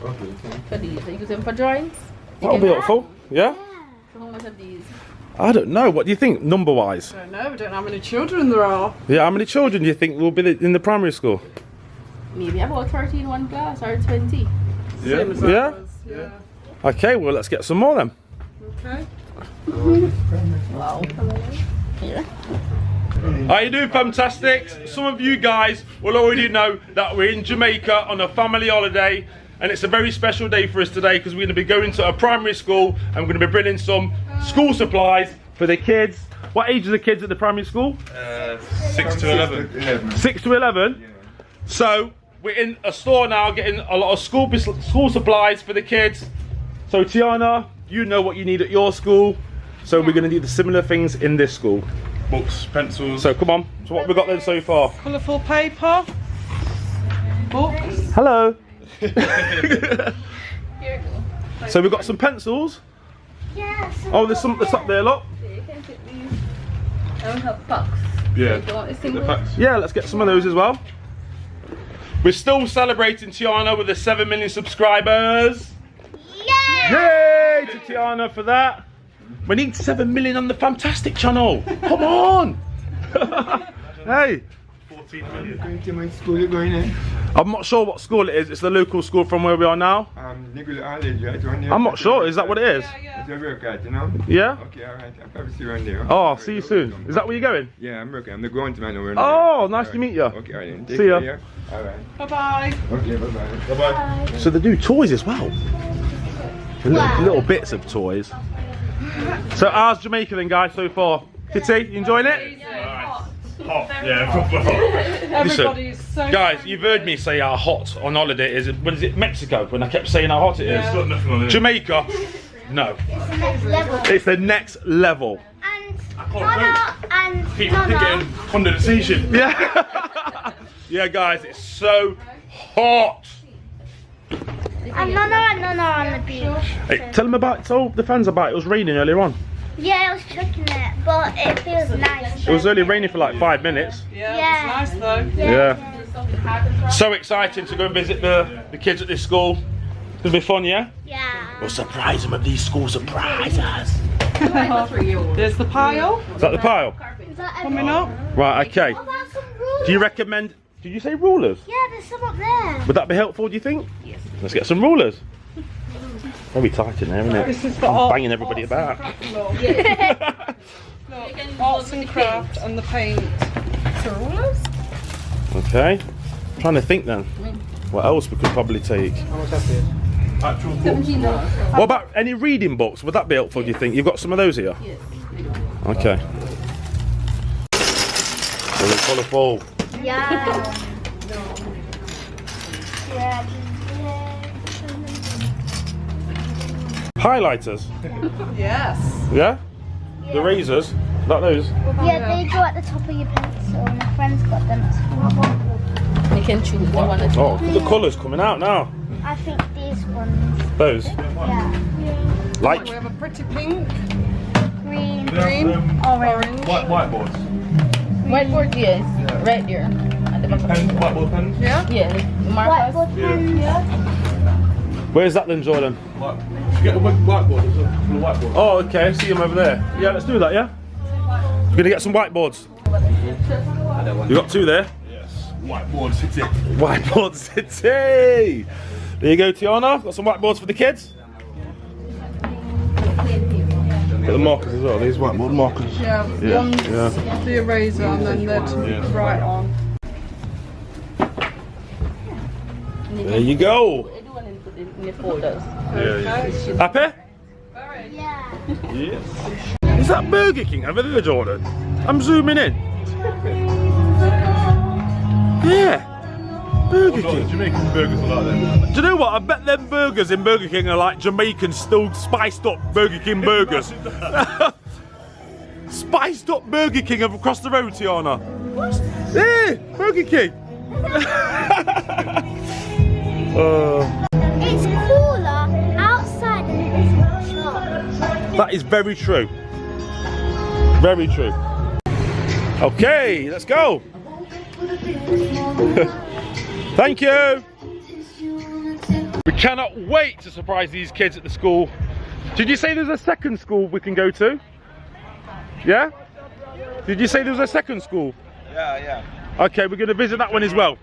Okay. For these, are you using for drawings? That'll be helpful. Yeah? So how much of these? I don't know. What do you think, number-wise? I don't know. We don't know how many children there are. Yeah, how many children do you think will be in the primary school? Maybe about 30 in one class or 20. Same as Yeah? ours. Yeah. Okay, well, let's get some more then. Okay. Wow. Here. How you doing, Famtastic? Some of you guys will already know that we're in Jamaica on a family holiday, and it's a very special day for us today because we're going to be going to a primary school and we're going to be bringing some school supplies for the kids. What age are the kids at the primary school? 6 to 11. 6 to 11. Yeah. So we're in a store now getting a lot of school supplies for the kids. So Tiana, you know what you need at your school. So we're going to need the similar things in this school. Books, pencils. So come on. So what have we got then so far? Colourful paper. Books. Hello. Here you go. So we've got some pencils. Yes. Oh, there's some that's up there, look. You can fit these. I don't have packs. Yeah. Do you want a The single? packs. Yeah, let's get some of those as well. We're still celebrating Tiana with the 7 million subscribers. Yay! Yay to Tiana for that. We need 7 million on the Famtastic channel. Come on. Hey. 14 million. Going to my school, you're going in? I'm not sure what school it is. It's the local school from where we are now. Nigel College, right? One I'm not sure. Is that what it is? It's a work out, you know? Yeah? Okay, alright. I'll probably see you around there. Oh, I'll see you soon. Is that where you're going? Yeah, I'm working. I'm the ground man over there. Oh, nice to meet you. Okay, alright. See ya. Alright. Bye-bye. Okay, bye-bye. Bye-bye. So they do toys as well. Little bits of toys. So how's Jamaica then, guys, so far? Kitty, you enjoying it? Hot. Yeah, proper hot. Everybody's so Guys, you've heard me say how hot on holiday it is. When is it? Mexico, when I kept saying how hot it is. It's got nothing on it. Jamaica, no. It's the next level. It's the next level. And Nana and Keep Nana. getting condensation. Yeah. Yeah, guys, it's so hot. And Nana on the beach. Hey, tell the fans about it. It was raining earlier on. Yeah, I was checking it, but it feels nice. It was only raining for like 5 minutes. Yeah, it's nice though. Yeah. So exciting to go and visit the kids at this school. It's gonna be fun, yeah? Yeah. We'll surprise them with these school surprises. There's the pile Is that the pile? Is that coming up. Right, okay. What about some rulers? Do you recommend, did you say rulers? Yeah, there's some up there. Would that be helpful, do you think? Yes. Let's get some rulers. Very tight in there, isn't it? This has got Banging everybody about. arts and craft and the paint. Okay. I'm trying to think then. What else we could probably take? Actual books. What about any reading books? Would that be helpful, do you think? You've got some of those here? Yes. Okay. Really colourful. Yeah. Yeah. Highlighters. Yes. Yeah? The razors. Like those. Yeah, they go at the top of your pencil. My friend's got them at school. You can choose the one that you Oh, the colours coming out now. I think these ones. Those. Yeah. Like. We have a pretty pink, Green. green, orange. Whiteboards. Whiteboard, yes. Right there. At the back of Pen, the whiteboard pens. Yeah. yeah, markers. Whiteboard pens. Where's that then, Jordan? Get the whiteboard. There's a full whiteboard. Oh, okay. I see them over there. Yeah, let's do that, yeah? We're going to get some whiteboards. You got 2 there? Yes. Whiteboard city. Whiteboard City! There you go, Tiana. Got some whiteboards for the kids. Get the markers as well. These whiteboard markers. Yeah. Yeah, One's yeah. the eraser and then they're to write on. There you go. I do want to put it in the folders. Okay. Happy? Yeah. Yes. Is that Burger King over there, Jordan? I'm zooming in. Yeah. Burger King. Jamaican burgers are like that. Do you know what? I bet them burgers in Burger King are like Jamaican still spiced up Burger King burgers. Spiced up Burger King across the road, Tiana. Yeah, Burger King. It's cooler outside than it is in the shop. That is very true. Very true. Okay, let's go. Thank you. We're Cannot wait to surprise these kids at the school. Did you say there's a second school we can go to? Yeah? Did you say there was a second school? Yeah. Okay, we're going to visit that one as well.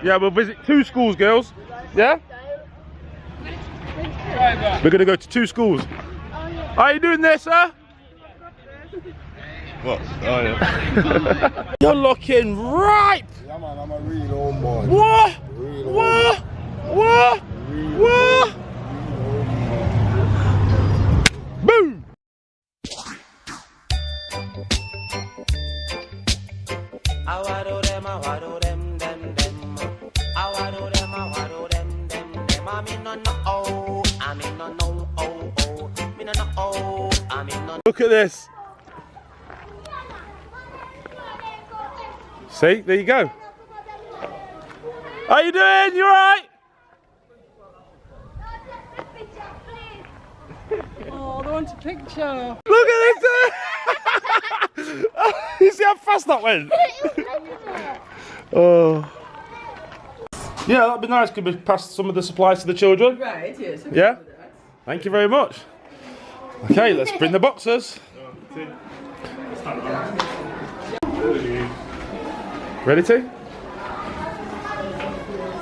Yeah, we'll visit 2 schools, girls. Yeah? We're going to go to 2 schools. How are you doing there, sir? What? Oh yeah. You're looking ripe. Yeah, man, I'm a real old boy. What? Real What? What? What? Boom! Look at this. See, there you go. How you doing? You alright? Oh, they want a picture. Look at this! You see how fast that went? Oh. Yeah, that'd be nice. Could we pass some of the supplies to the children? Right, yes. Yeah? Thank you very much. Okay, let's bring the boxes. Ready to?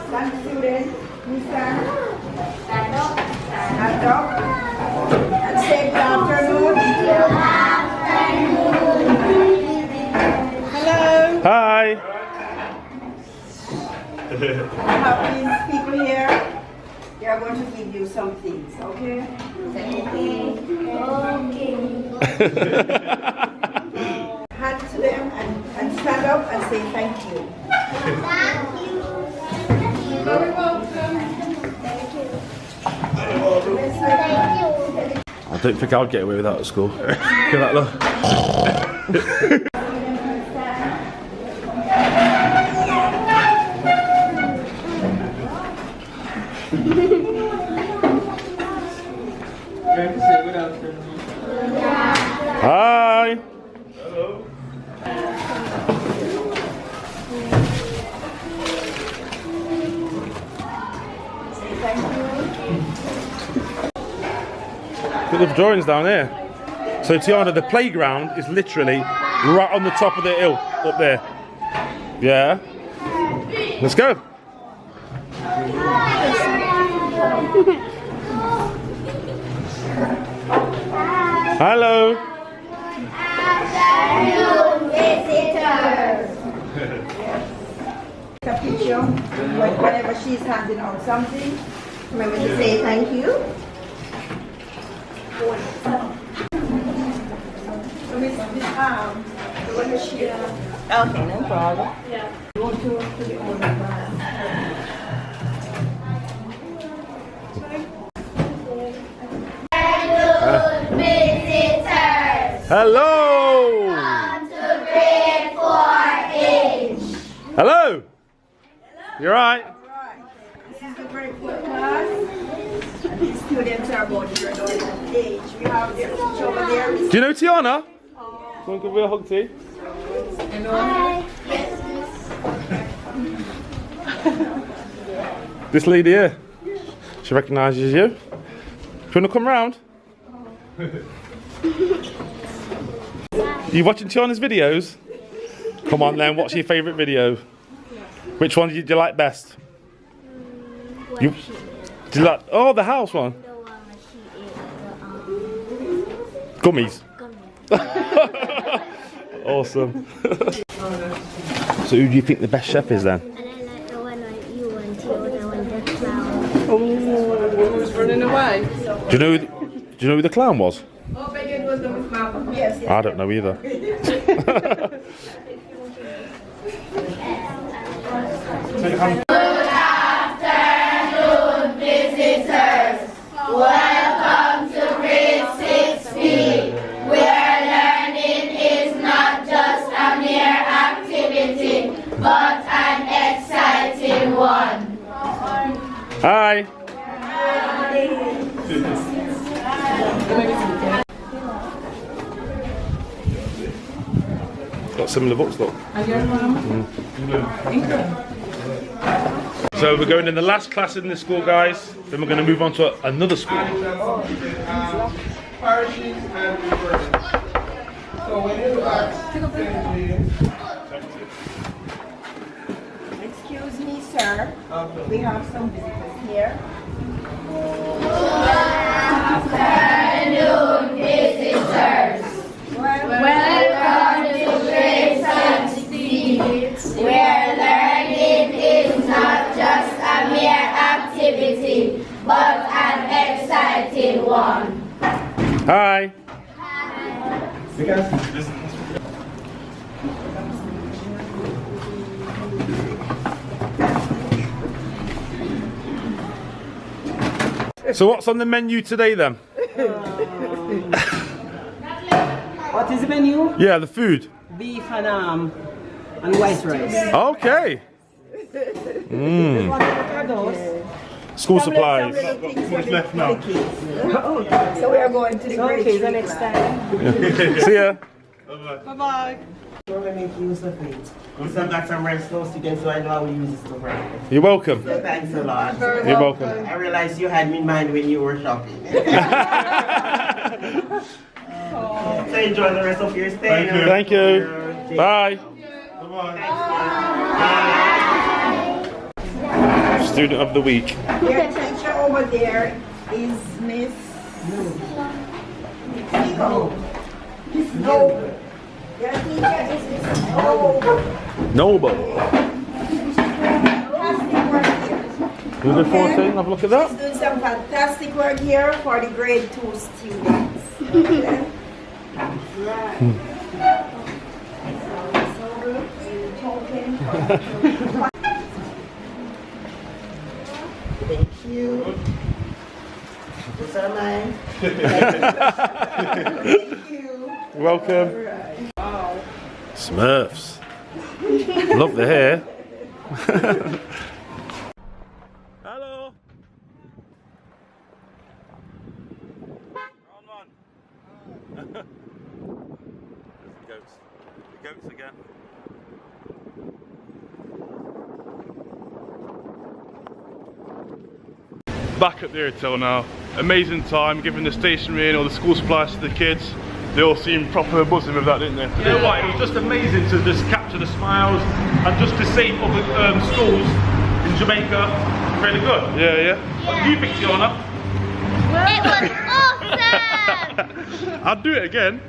Stand student, please stand. Stand up. And say good afternoon. Hello. Hi. I have these people here. They are going to give you some things, okay? Hand to them and stand up and say thank you. Very welcome. I don't think I'd get away with that at school. Look at that look. Hi. Hello. Look at the drawings down here. So Tiana, the playground is literally right on the top of the hill up there. Yeah. Let's go. Hello. A picture whenever she's handing out something. Remember to say thank you. Okay, no problem. Yeah. You want to the owner. Hello. Hello. You're right. This is the break for class. And these students are about your age. We have their teacher over there. Do you know Tiana? Want to give her a hug, T? This lady here. She recognises you. Do you want to come round? You watching Tiana's videos? Come on then, what's your favourite video? Which one do you like best? Do you like, oh, the house one? Gummies. Awesome. So who do you think the best chef is then? And I like the one you and Tiana and the clown. Oh, who's running away? Do you know who the clown was? Oh, but it was the mama. Yes, yes. I don't know either. Welcome to grade 6B, where learning is not just a mere activity, but an exciting one. Hi. Got similar books, look. So we're going in the last class in this school, guys. Then we're going to move on to another school. Parishes and reversions. So when you ask, Excuse me, sir. We have some visitors here. Afternoon visitors. Welcome to grade 16, where learning is not just a mere activity, but an exciting one. Hi. So what's on the menu today then? What is the menu? Yeah, the food. Beef and white rice. Okay. School supplies. What's left now? So we are going to the grade Okay, the 3 next class. time. See ya. Bye-bye. We're going to make use of it. Because I've got some red snow sticking, so I know how we use this stuff right. You're welcome. So thanks a lot. You're welcome. I realized you had me in mind when you were shopping. So enjoy the rest of your stay. Thank you. Bye. Student of the week. Your teacher over there is Miss No. Your teacher is Miss Noble. Fantastic work here. Who's the 14? Have a look at that. She's doing some fantastic work here for the grade 2 students. Okay? Right. Thank you. What's that mine? Thank you. Welcome. Smurfs. Love the hair. Hello. Goats. The goats again. Back at the hotel now. Amazing time, giving the stationery and all the school supplies to the kids. They all seemed proper buzzing with that, didn't they? You know what, it was just amazing to just capture the smiles and just to see other schools in Jamaica. Really good. Yeah. What do you think, Tiana? It was awesome! I'd do it again.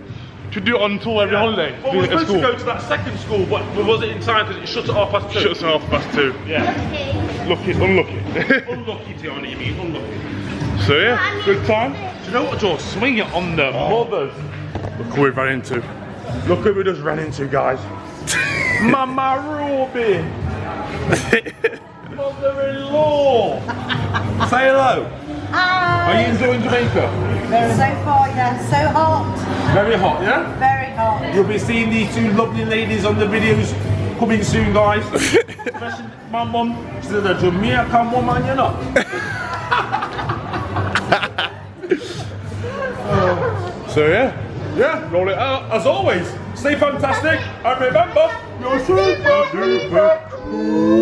To do it on tour every holiday. Well, we're supposed to go to that second school, but was it in time because it shut at 2:30? Shuts at 2:30. Yeah. Lucky, unlucky. Unlucky, Tiana, you mean unlucky. So yeah, good time. Do you know what, George? Swing it on the mothers. Look who we ran into. Look who we just ran into, guys. Mama Ruby. Mother-in-law. Say hello. Are you enjoying Jamaica? So far, yeah, so hot. Very hot, yeah? Very hot. You'll be seeing these two lovely ladies on the videos coming soon, guys. Especially my mum. She's a Jamaican woman, you know. So yeah, roll it out as always. Stay fantastic and remember, you're super duper cool.